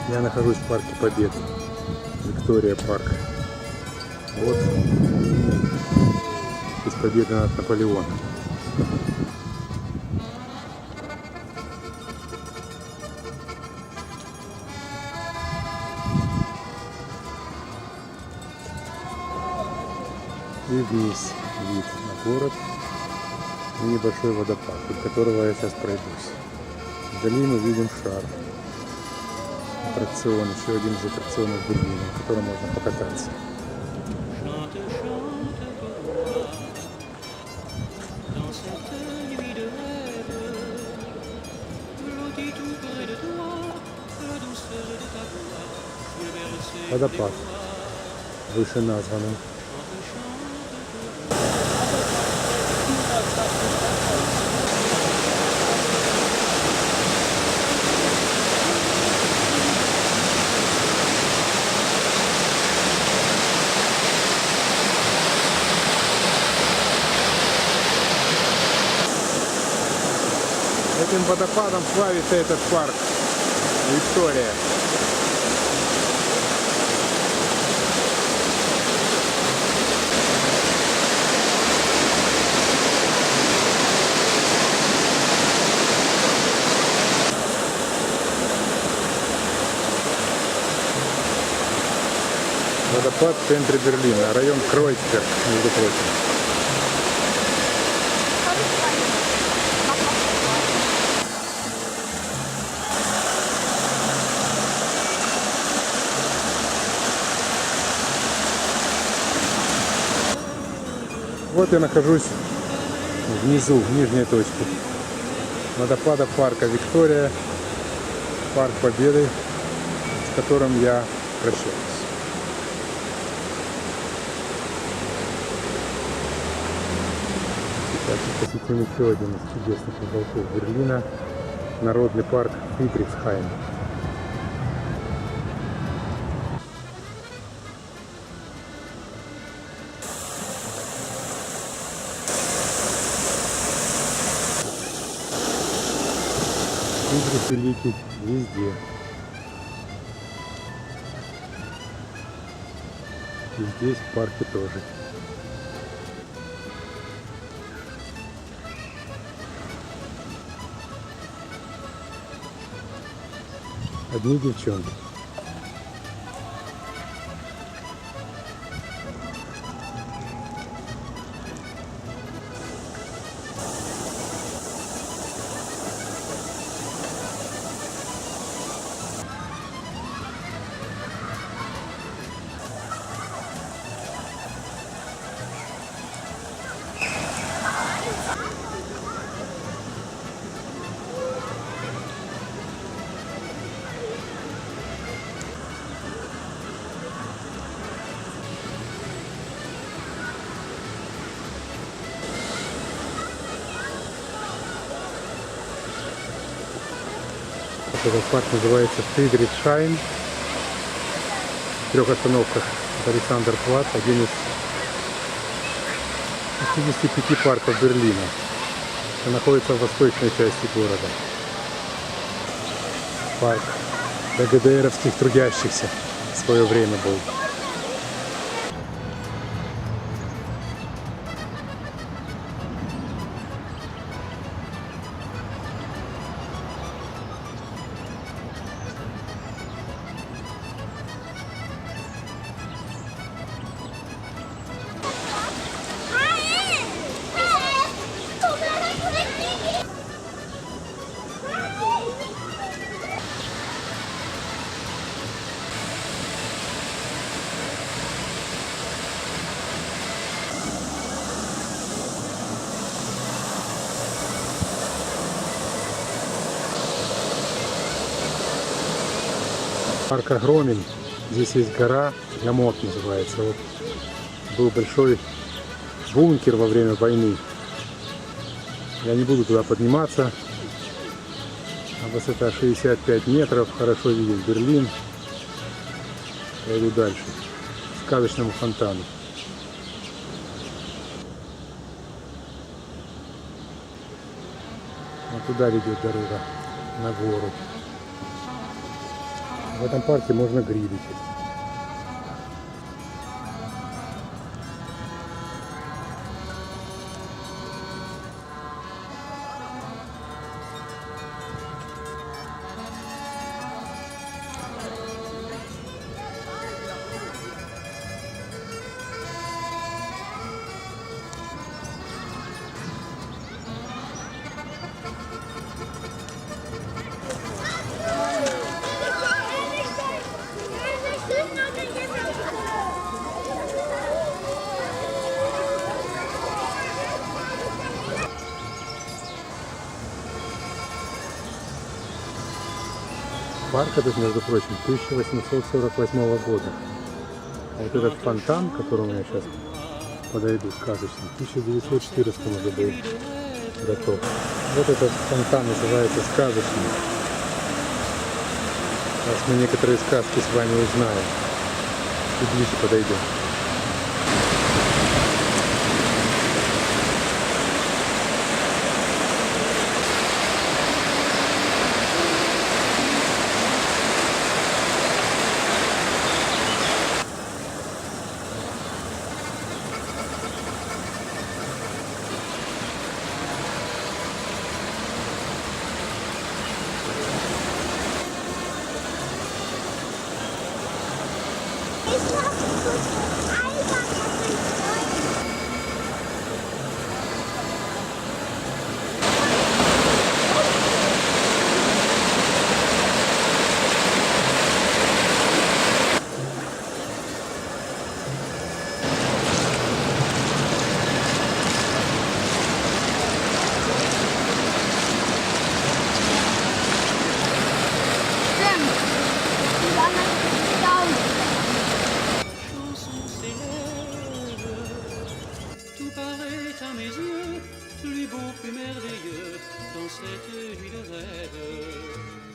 Я нахожусь в парке Победы, Виктория парк. Вот из победы над Наполеоном. И вниз вид на город и небольшой водопад, от которого я сейчас пройдусь. Вдали мы видим шар. Аттракцион, еще один из аттракционов в Берлине, на котором можно покататься. Водопад, выше названный. Этим водопадом славится этот парк Виктория. Водопад в центре Берлина, район Кройцберг, между прочим. Вот я нахожусь внизу, в нижней точке водопада парка Виктория, парк Победы, с которым я прощаюсь. Сейчас посетим еще один из чудесных уголков Берлина, народный парк Фридрихсхайм. Фридрих Великий везде. И здесь в парке тоже. Одни девчонки. Этот парк называется Фридрихсхайм. В 3 остановках Александрплац, один из 65 парков Берлина. Он находится в восточной части города. Парк ГДРовских трудящихся в свое время был. Парк огромен. Здесь есть гора, Ямот называется. Вот был большой бункер во время войны. Я не буду туда подниматься. А высота 65 метров. Хорошо виден Берлин. Я иду дальше. К сказочному фонтану. Вот туда ведет дорога, на гору. В этом парке можно грилить. Парк этот, между прочим, 1848 года. А вот этот фонтан, к которому я сейчас подойду, сказочный, в 1914 уже был готов. Вот этот фонтан называется сказочный. Сейчас мы некоторые сказки с вами узнаем. И ближе подойдем. Tout paraît à mes yeux plus beau, plus merveilleux dans cette nuit de rêve.